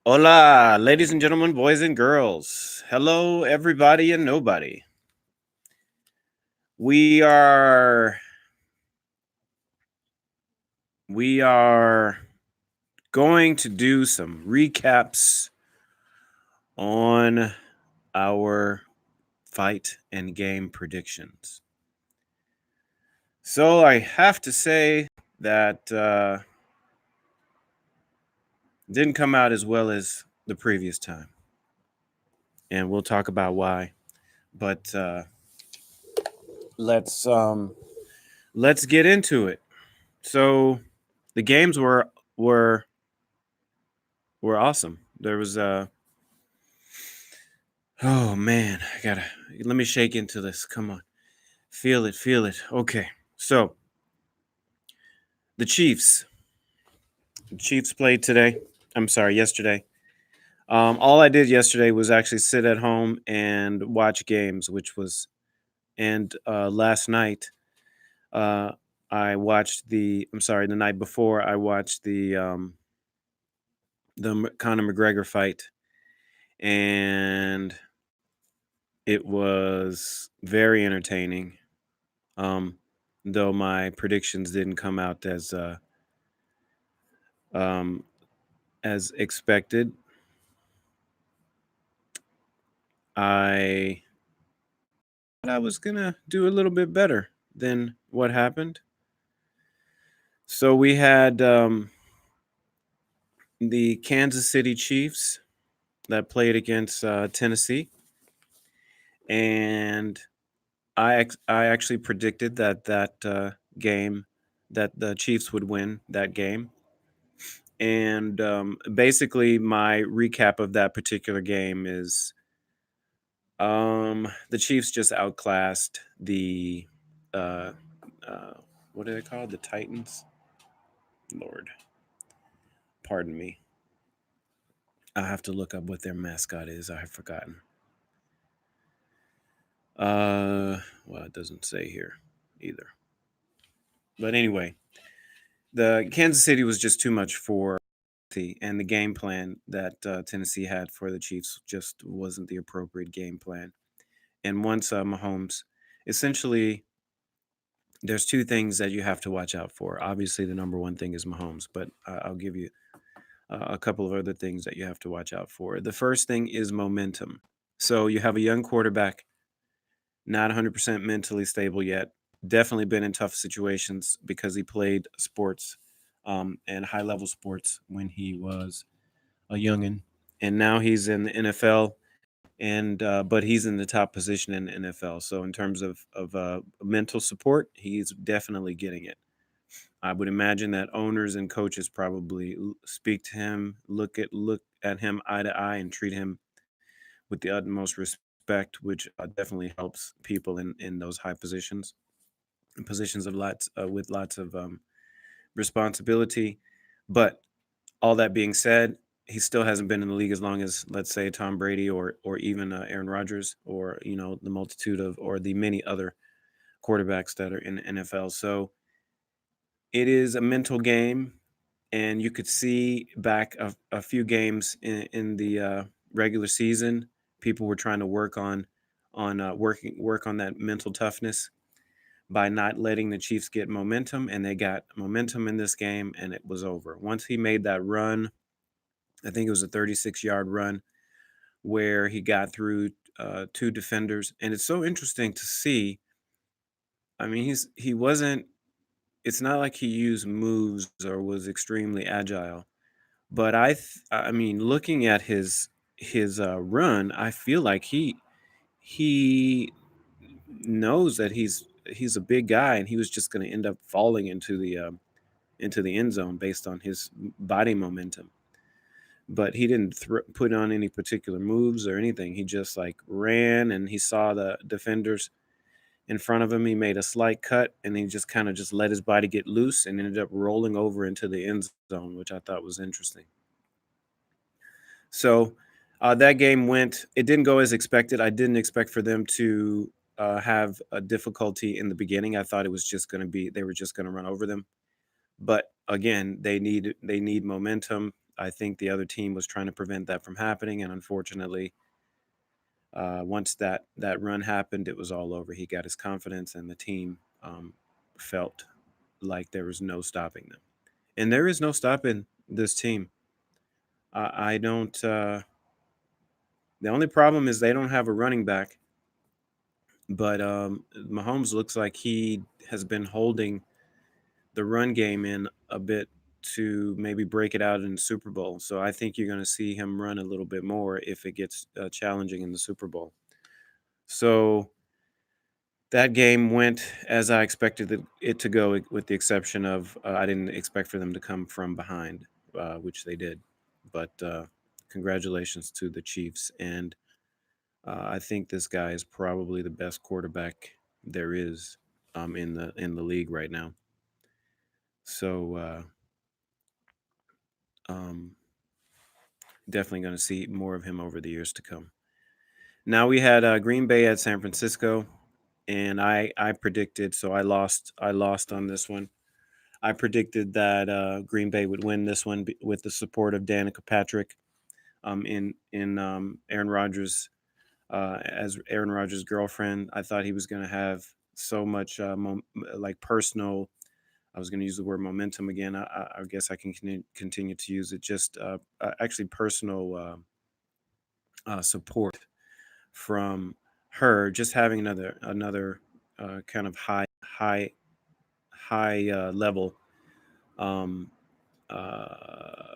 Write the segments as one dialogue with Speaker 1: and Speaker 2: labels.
Speaker 1: Hola, ladies and gentlemen, boys and girls. Hello, everybody and nobody. We are we are going to do some recaps on our fight and game predictions. So I have to say that didn't come out as well as the previous time, and we'll talk about why. But let's let's get into it. So the games were were awesome. There was oh man, I gotta let me shake into this. Come on, feel it, feel it. Okay, so the Chiefs. The Chiefs played today. I'm sorry, yesterday. All I did yesterday was actually sit at home and watch games, which was and last night uh, I watched the. I'm sorry, the night before I watched the Conor McGregor fight, and it was very entertaining. Um, though my predictions didn't come out um, as expected. I thought I was gonna do a little bit better than what happened. So we had the Kansas City Chiefs that played against Tennessee, and I actually predicted that game that the Chiefs would win that game. And basically, my recap of that particular game is the Chiefs just outclassed the uh, uh, what are they called? The Titans. Lord, pardon me. I have to look up what their mascot is. I have forgotten. Well, it doesn't say here either. But anyway, the Kansas City was just too much for and the game plan that Tennessee had for the Chiefs just wasn't the appropriate game plan. And once Mahomes, essentially, there's two things that you have to watch out for. Obviously, the number one thing is Mahomes, but I'll give you a couple of other things that you have to watch out for. The first thing is momentum. So you have a young quarterback, not 100% mentally stable yet. Definitely been in tough situations because he played sports and high level sports when he was a youngin, and now he's in the NFL. And but he's in the top position in the NFL. So in terms of mental support, he's definitely getting it. I would imagine that owners and coaches probably speak to him, look at him eye to eye, and treat him with the utmost respect, which definitely helps people in those high positions, positions of lots with lots of responsibility. But all that being said, he still hasn't been in the league as long as, let's say, Tom Brady or even Aaron Rodgers, or the multitude of or the many other quarterbacks that are in the NFL. So it is a mental game, and you could see back a few games in the regular season, people were trying to work on that mental toughness by not letting the Chiefs get momentum, and they got momentum in this game, and it was over. Once he made that run, I think it was a 36-yard run where he got through two defenders, and it's so interesting to see. I mean, he wasn't. It's not like he used moves or was extremely agile, but I mean, looking at his run, I feel like he knows that he's a big guy, and he was just going to end up falling into the end zone based on his body momentum. But he didn't put on any particular moves or anything. He just like ran, and he saw the defenders in front of him. He made a slight cut, and he just kind of just let his body get loose and ended up rolling over into the end zone, which I thought was interesting. So that game went. It didn't go as expected. I didn't expect for them to have a difficulty in the beginning. I thought it was just going to be they were just going to run over them. But again, they need momentum. I think the other team was trying to prevent that from happening, and unfortunately, once that run happened, it was all over. He got his confidence, and the team felt like there was no stopping them. And there is no stopping this team. I don't. The only problem is they don't have a running back, but Mahomes looks like he has been holding the run game in a bit to maybe break it out in the Super Bowl. So I think you're going to see him run a little bit more if it gets challenging in the Super Bowl. So that game went as I expected it to go, with the exception of I didn't expect for them to come from behind, which they did. But congratulations to the Chiefs, and I think this guy is probably the best quarterback there is in the league right now. So um, definitely going to see more of him over the years to come. Now we had Green Bay at San Francisco, and I predicted, so I lost on this one. I predicted that Green Bay would win this one with the support of Danica Patrick in Aaron Rodgers as Aaron Rodgers' girlfriend. I thought he was going to have so much like personal. I was going to use the word momentum again. I guess I can continue to use it. Just actually personal support from her. Just having another kind of high level um, uh,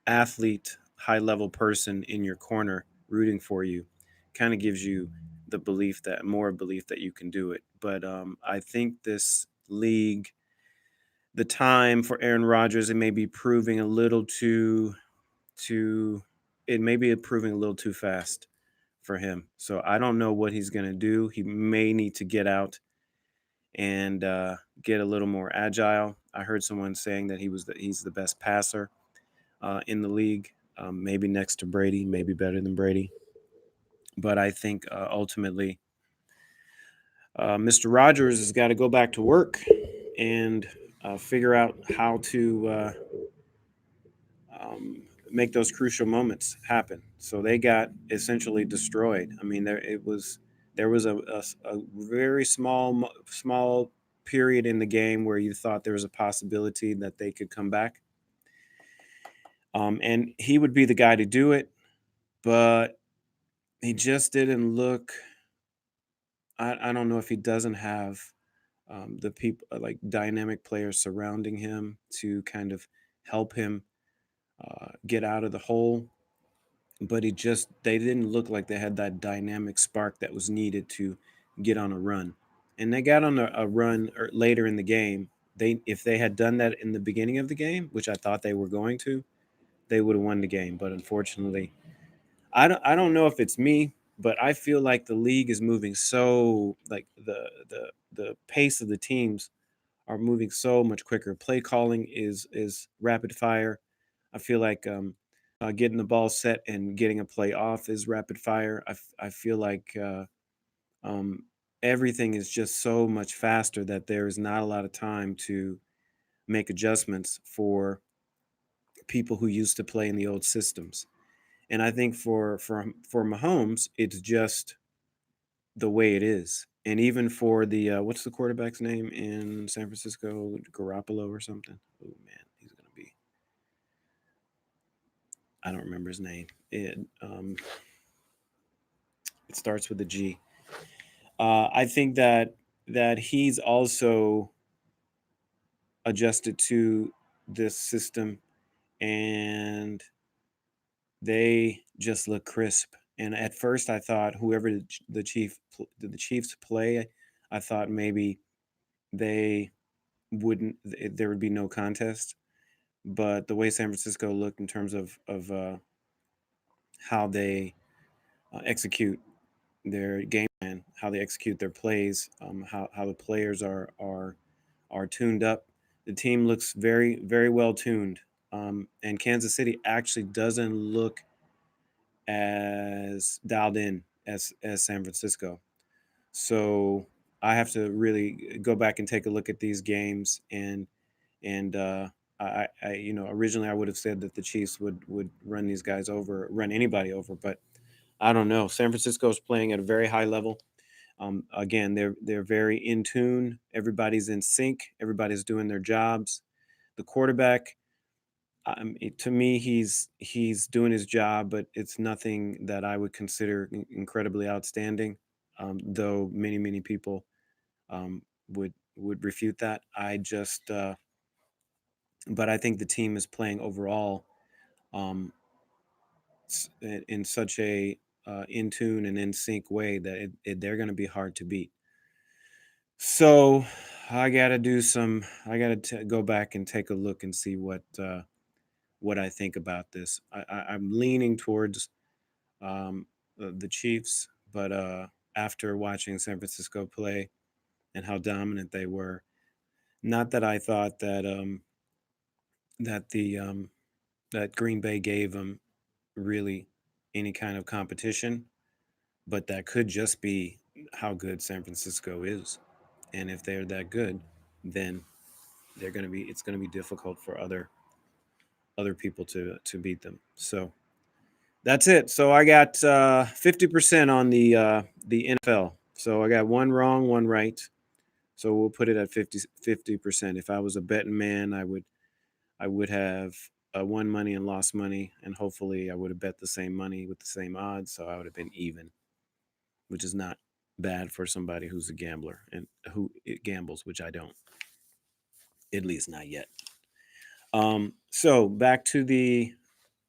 Speaker 1: athlete, high level person in your corner rooting for you, kind of gives you the belief that you can do it. But I think this league, the time for Aaron Rodgers, it may be proving a little too it may be proving a little too fast for him. So I don't know what he's going to do. He may need to get out and get a little more agile. I heard someone saying that he's the best passer in the league, maybe next to Brady, maybe better than Brady. But I think ultimately, Mr. Rogers has got to go back to work and figure out how to make those crucial moments happen. So they got essentially destroyed. I mean, there was a very small period in the game where you thought there was a possibility that they could come back, and he would be the guy to do it, but he just didn't look. I don't know if he doesn't have the people like dynamic players surrounding him to kind of help him get out of the hole. But they didn't look like they had that dynamic spark that was needed to get on a run. And they got on a run later in the game. If they had done that in the beginning of the game, which I thought they were going to, they would have won the game. But unfortunately, I don't know if it's me, but I feel like the league is moving so like the pace of the teams are moving so much quicker. Play calling is rapid fire. I feel like getting the ball set and getting a play off is rapid fire. I feel like um, everything is just so much faster that there is not a lot of time to make adjustments for people who used to play in the old systems. And I think for Mahomes, it's just the way it is. And even for the what's the quarterback's name in San Francisco, Garoppolo or something? Oh man, he's gonna be. I don't remember his name. It starts with a G. I think that he's also adjusted to this system, and they just look crisp. And at first, I thought whoever the Chiefs play, I thought maybe they there would be no contest. But the way San Francisco looked in terms of how they execute their game plan, how they execute their plays, how the players are tuned up. The team looks very well tuned, and Kansas City actually doesn't look as dialed in as San Francisco. So I have to really go back and take a look at these games, and originally I would have said that the Chiefs would run these guys over, run anybody over, but I don't know. San Francisco is playing at a very high level. Again, they're very in tune. Everybody's in sync. Everybody's doing their jobs. The quarterback, to me, he's doing his job, but it's nothing that I would consider incredibly outstanding. Though many people would refute that. But I think the team is playing overall um, in such a in tune and in sync way that they're going to be hard to beat. So I got to do some. I got to go back and take a look and see what I think about this. I'm leaning towards the Chiefs, but after watching San Francisco play and how dominant they were, not that I thought that the that Green Bay gave them really any kind of competition, but that could just be how good San Francisco is. And if they're that good, then it's going to be difficult for other people to beat them. So that's it. So I got 50% on the NFL. So I got one wrong, one right. So we'll put it at 50%. If I was a betting man, I would have won money and lost money, and hopefully I would have bet the same money with the same odds, so I would have been even, which is not bad for somebody who's a gambler and who it gambles, which I don't, at least not yet. So back to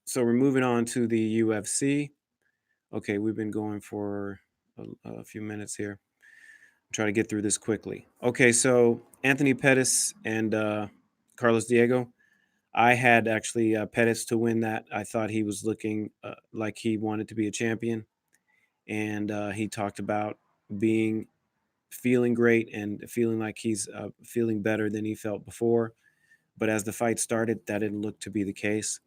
Speaker 1: so we're moving on to the UFC. Okay, we've been going for a few minutes here. Try to get through this quickly. Okay, so Anthony Pettis and Carlos Diego. I had actually Pettis to win that. I thought he was looking like he wanted to be a champion, and he talked about being feeling great and feeling like he's feeling better than he felt before. But as the fight started, that didn't look to be the case,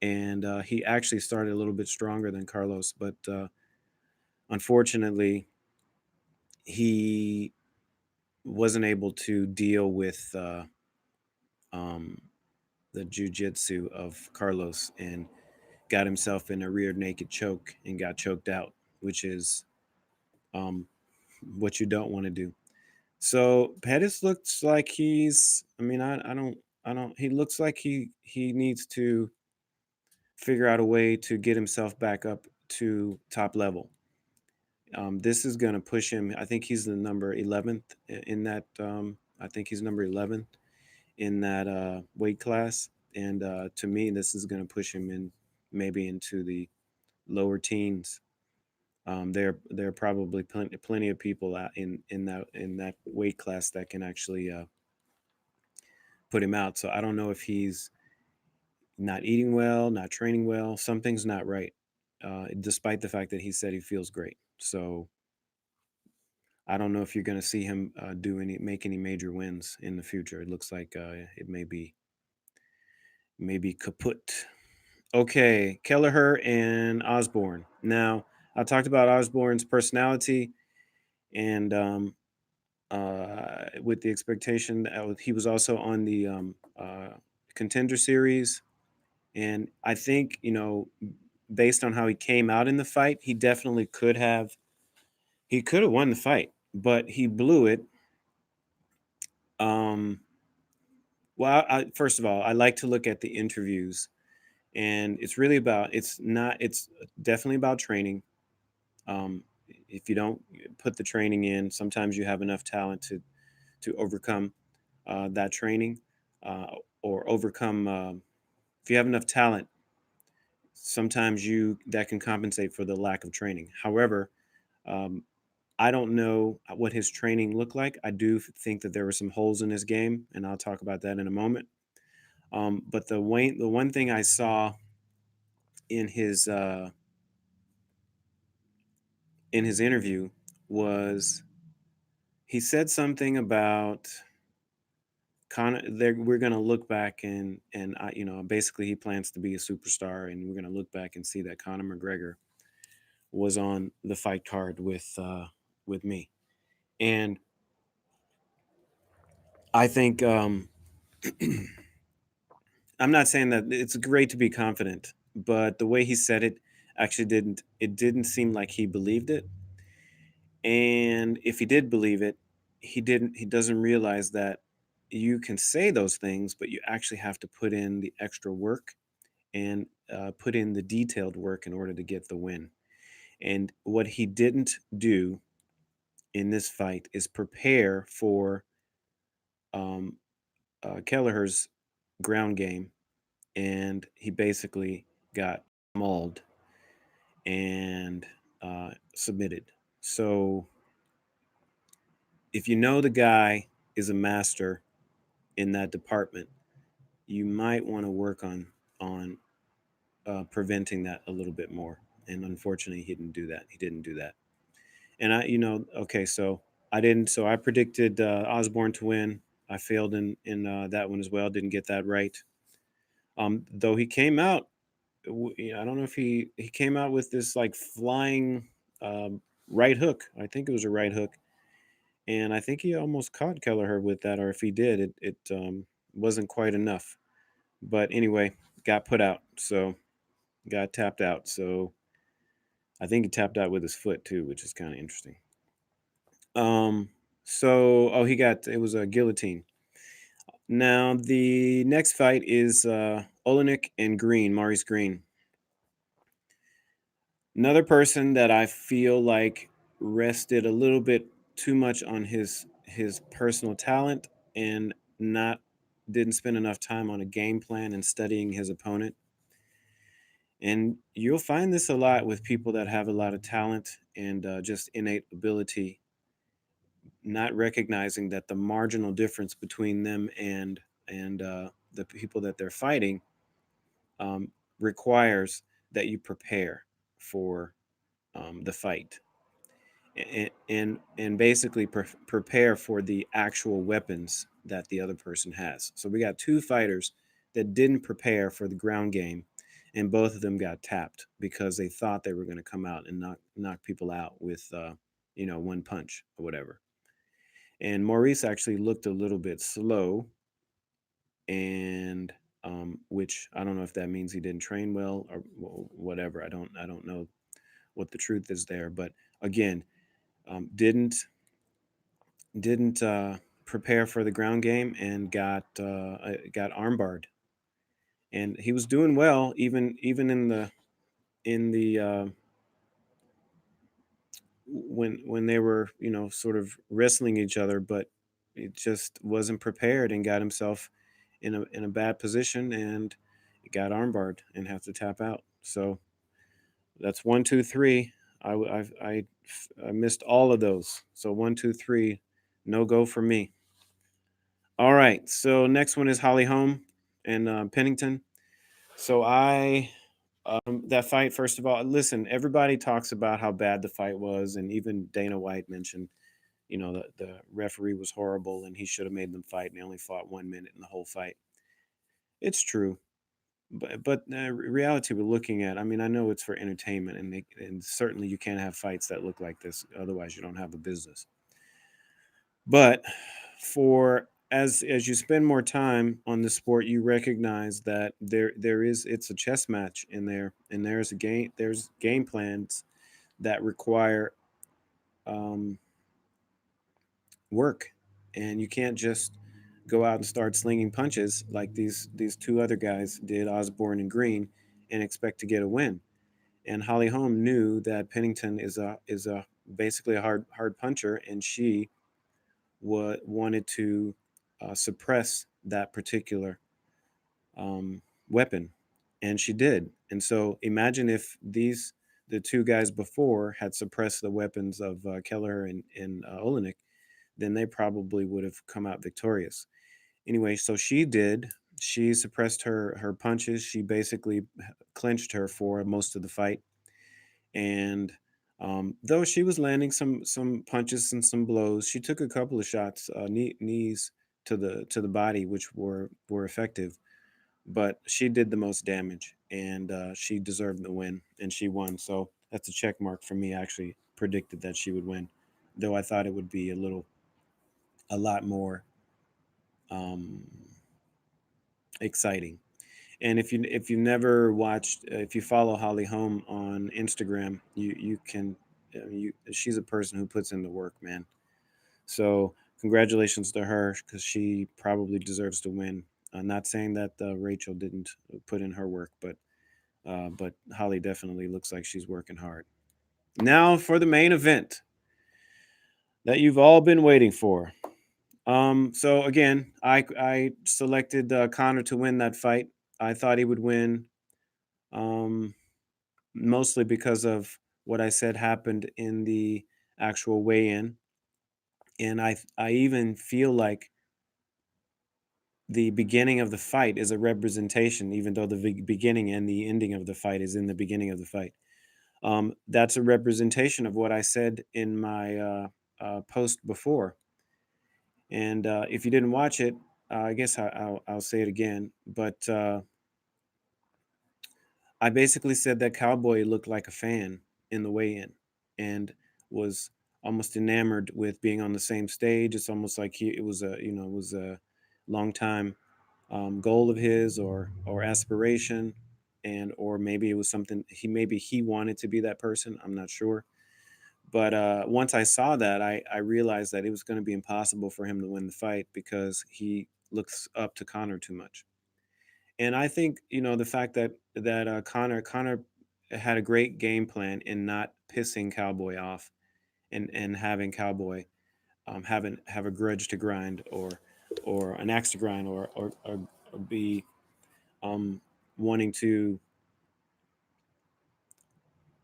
Speaker 1: and he actually started a little bit stronger than Carlos, but unfortunately, he wasn't able to deal with um, the jujitsu of Carlos and got himself in a rear naked choke and got choked out, which is um, what you don't want to do. So Pettis looks like he's. I mean, I don't. I don't. He looks like he needs to figure out a way to get himself back up to top level. This is going to push him. I think he's the number 11th in that. I think he's number 11 in that weight class, and to me, this is going to push him in maybe into the lower teens. There are probably plenty of people out in that weight class that can actually put him out. So I don't know if he's not eating well, not training well. Something's not right, despite the fact that he said he feels great. So I don't know if you're going to see him make any major wins in the future. It looks like it may be kaput. Okay, Kelleher and Osborne. Now I talked about Osborne's personality and with the expectation that he was also on the contender series. And I think, based on how he came out in the fight, he could have won the fight, but he blew it. Um, well, first of all, I like to look at the interviews, and it's definitely about training. Um, if you don't put the training in, sometimes you have enough talent to overcome that training, or overcome. If you have enough talent, sometimes you that can compensate for the lack of training. However, um, I don't know what his training looked like. I do think that there were some holes in his game, and I'll talk about that in a moment. But the one thing I saw in his uh, in his interview was he said something about Conor. We're going to look back and basically he plans to be a superstar, and we're going to look back and see that Conor McGregor was on the fight card with me, and I think I'm not saying that it's great to be confident, but the way he said it actually didn't seem like he believed it. And if he did believe it, he doesn't realize that you can say those things, but you actually have to put in the extra work and put in the detailed work in order to get the win. And what he didn't do in this fight is prepare for um, Kelleher's ground game, and he basically got mauled and submitted. So if you know the guy is a master in that department, you might want to work on preventing that a little bit more. And unfortunately, he didn't do that. He didn't do that. And okay, so I didn't. So I predicted Osborne to win. I failed in that one as well. Didn't get that right. Though he came out, I don't know if he came out with this like flying right hook. I think it was a right hook, and I think he almost caught Kelleher with that. Or if he did, it wasn't quite enough. But anyway, got put out. So got tapped out. So I think he tapped out with his foot too, which is kind of interesting. Um, he got it was a guillotine. Now the next fight is Olenek and Green, Maurice Green. Another person that I feel like rested a little bit too much on his personal talent and not didn't spend enough time on a game plan and studying his opponent. And you'll find this a lot with people that have a lot of talent and just innate ability, not recognizing that the marginal difference between them and the people that they're fighting um, requires that you prepare for the fight and basically prepare for the actual weapons that the other person has. So we got two fighters that didn't prepare for the ground game, and both of them got tapped because they thought they were going to come out and knock people out with one punch or whatever. And Maurice actually looked a little bit slow, and which I don't know if that means he didn't train well or whatever. I don't know what the truth is there, but again, didn't prepare for the ground game and got armbarred. And he was doing well even in the when they were sort of wrestling each other, but it just wasn't prepared and got himself in a bad position and got armbarred and have to tap out. So that's 1, 2, 3. I missed all of those. So 1, 2, 3, no go for me. All right. So next one is Holly Holm and Pennington. So that fight. First of all, listen. Everybody talks about how bad the fight was, and even Dana White mentioned, the referee was horrible and he should have made them fight, and they only fought 1 minute in the whole fight. It's true, but reality we're looking at. I mean, I know it's for entertainment, and certainly you can't have fights that look like this. Otherwise, you don't have a business. But for as you spend more time on the sport, you recognize that it's a chess match in there, and there's game plans that require um, work, and you can't just go out and start slinging punches like these two other guys did, Osborne and Green, and expect to get a win. And Holly Holm knew that Pennington is a basically a hard puncher, and she wanted to suppress that particular weapon, and she did. And so imagine if the two guys before had suppressed the weapons of Keller and Olenek, then they probably would have come out victorious. Anyway, so she did. She suppressed her punches. She basically clinched her for most of the fight, and though she was landing some punches and some blows, she took a couple of shots, knees to the body, which were effective. But she did the most damage, and she deserved the win, and she won. So that's a check mark for me. I actually predicted that she would win, though I thought it would be a lot more um, exciting. And if you never watched, if you follow Holly Holm on Instagram, you can, she's a person who puts in the work, man. So congratulations to her because she probably deserves to win. Not saying that Rachel didn't put in her work, but Holly definitely looks like she's working hard. Now for the main event that you've all been waiting for. So again, I selected Connor to win that fight. I thought he would win, um, mostly because of what I said happened in the actual weigh-in, and I even feel like the beginning of the fight is a representation, even though the beginning and the ending of the fight is in the beginning of the fight. That's a representation of what I said in my post before. And if you didn't watch it, I guess I'll say it again. But I basically said that Cowboy looked like a fan in the weigh-in and was almost enamored with being on the same stage. It's almost like it was a, it was a long time goal of his or aspiration, and or maybe it was something maybe he wanted to be that person. I'm not sure. But once I saw that, I realized that it was going to be impossible for him to win the fight because he looks up to Connor too much. And I think the fact that Connor had a great game plan in not pissing Cowboy off and having Cowboy have a grudge to grind or an axe to grind or be um, wanting to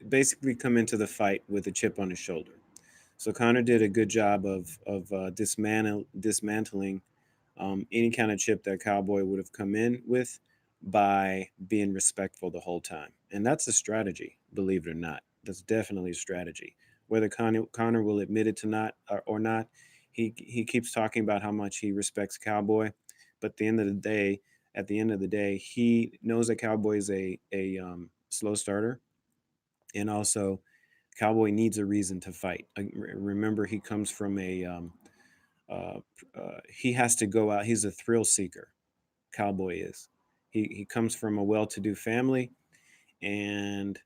Speaker 1: basically come into the fight with a chip on his shoulder. So Connor did a good job of dismantling any kind of chip that Cowboy would have come in with by being respectful the whole time, and that's a strategy. Believe it or not, that's definitely a strategy. Whether Connor will admit it to not or not, he keeps talking about how much he respects Cowboy, but at the end of the day, he knows that Cowboy is a slow starter, and also Cowboy needs a reason to fight. Remember, he comes from uh, he has to go out. He's a thrill seeker. Cowboy is. He comes from a well-to-do family, and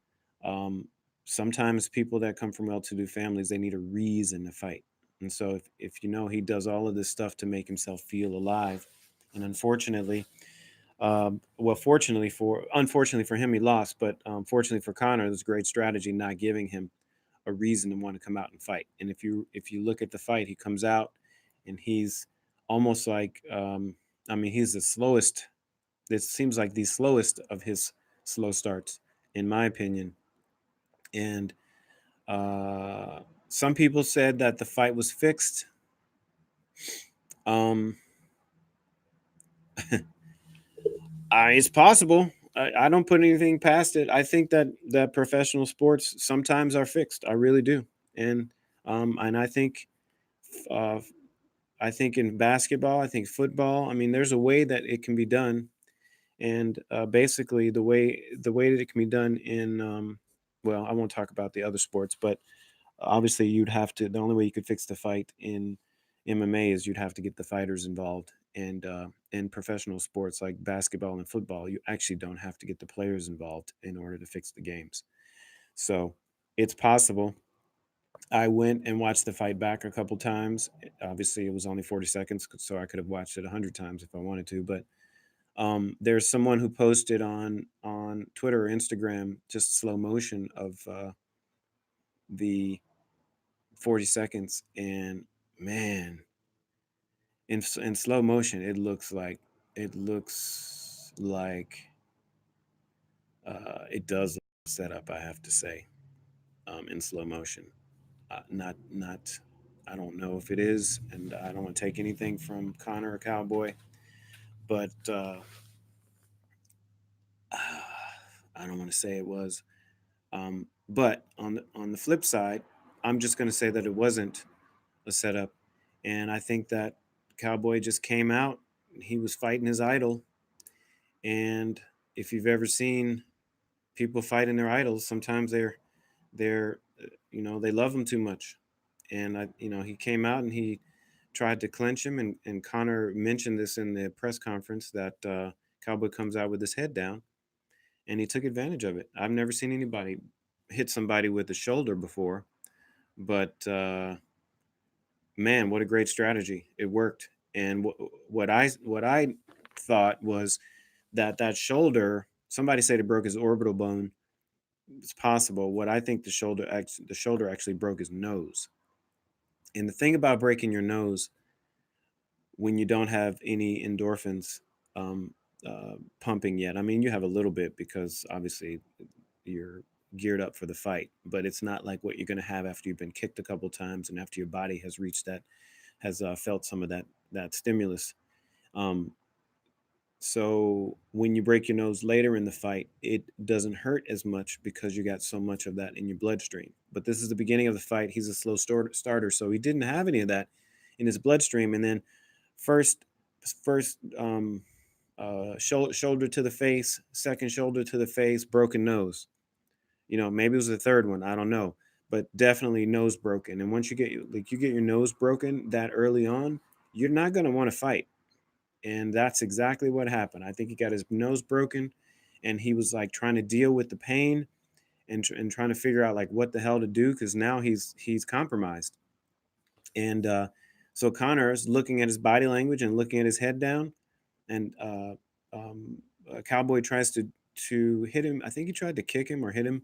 Speaker 1: um, sometimes people that come from well-to-do families they need a reason to fight. And so if he does all of this stuff to make himself feel alive, and unfortunately for him he lost, but fortunately for Connor, it was great strategy not giving him a reason to want to come out and fight. And if you look at the fight, he comes out and he's almost like I mean he's the slowest. It seems like the slowest of his slow starts, in my opinion. And uh, some people said that the fight was fixed. Um, it's possible. I don't put anything past it. I think that professional sports sometimes are fixed. I really do, and uh, I think in basketball, I think football. I mean, there's a way that it can be done, and basically the way that it can be done in well, I won't talk about the other sports, but obviously you'd have to. The only way you could fix the fight in MMA is you'd have to get the fighters involved, and in professional sports like basketball and football, you actually don't have to get the players involved in order to fix the games. So it's possible. I went and watched the fight back a couple times. Obviously, it was only 40 seconds, so I could have watched it 100 times if I wanted to. But there's someone who posted on Twitter or Instagram just slow motion of the 40 seconds, and man, in slow motion, it looks like it does look set up. I have to say, in slow motion. Not I don't know if it is, and I don't want to take anything from Connor or Cowboy, but I don't want to say it was. But on the flip side, I'm just going to say that it wasn't a setup, and I think that Cowboy just came out. He was fighting his idol, and if you've ever seen people fighting their idols, sometimes they're they love him too much, and he came out and he tried to clinch him, and Connor mentioned this in the press conference that Cowboy comes out with his head down, and he took advantage of it. I've never seen anybody hit somebody with the shoulder before, but man, what a great strategy! It worked. And what I thought was that that shoulder. Somebody said it broke his orbital bone. It's possible. What I think the shoulder actually broke his nose. And the thing about breaking your nose when you don't have any endorphins um, pumping yet. I mean, you have a little bit because obviously you're geared up for the fight, but it's not like what you're going to have after you've been kicked a couple times and after your body has reached that, has felt some of that stimulus. Um, so when you break your nose later in the fight, it doesn't hurt as much because you got so much of that in your bloodstream. But this is the beginning of the fight. He's a slow starter, so he didn't have any of that in his bloodstream. And then first, first shoulder to the face, second shoulder to the face, broken nose. Maybe it was the third one. I don't know, but definitely nose broken. And once you get your nose broken that early on, you're not going to want to fight. And that's exactly what happened. I think he got his nose broken, and he was like trying to deal with the pain and trying to figure out like what the hell to do because now he's compromised. And so Connor's looking at his body language and looking at his head down, and Cowboy tries to hit him. I think he tried to kick him or hit him,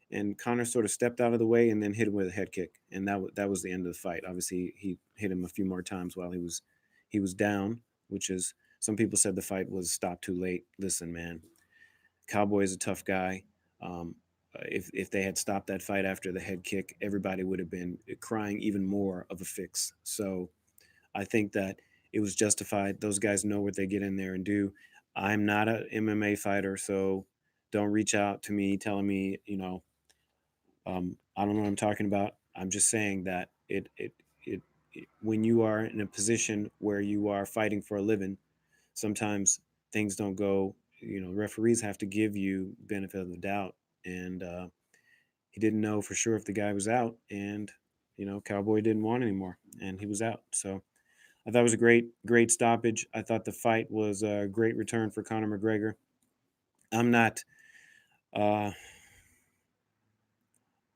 Speaker 1: and Connor sort of stepped out of the way and then hit him with a head kick, and that was the end of the fight. Obviously, he hit him a few more times while he was down, which is some people said the fight was stopped too late. Listen, man, Cowboy is a tough guy. If they had stopped that fight after the head kick, everybody would have been crying even more of a fix. So I think that it was justified. Those guys know what they get in there and do. I'm not a MMA fighter, so don't reach out to me telling me, I don't know what I'm talking about. I'm just saying that when you are in a position where you are fighting for a living, sometimes things don't go. Referees have to give you benefit of the doubt, and he didn't know for sure if the guy was out, and Cowboy didn't want anymore, and he was out. So I thought it was a great stoppage. I thought the fight was a great return for Conor McGregor. I'm not uh,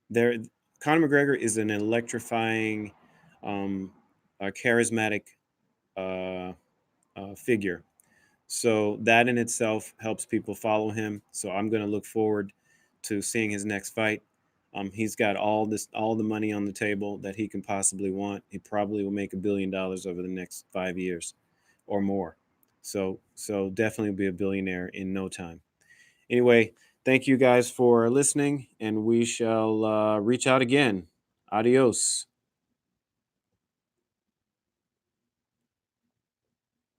Speaker 1: there. Conor McGregor is an electrifying, um, charismatic uh, figure. So that in itself helps people follow him. So I'm going to look forward to seeing his next fight. He's got all the money on the table that he can possibly want. He probably will make $1 billion over the next 5 years or more. So definitely be a billionaire in no time. Anyway, thank you guys for listening, and we shall reach out again. Adios.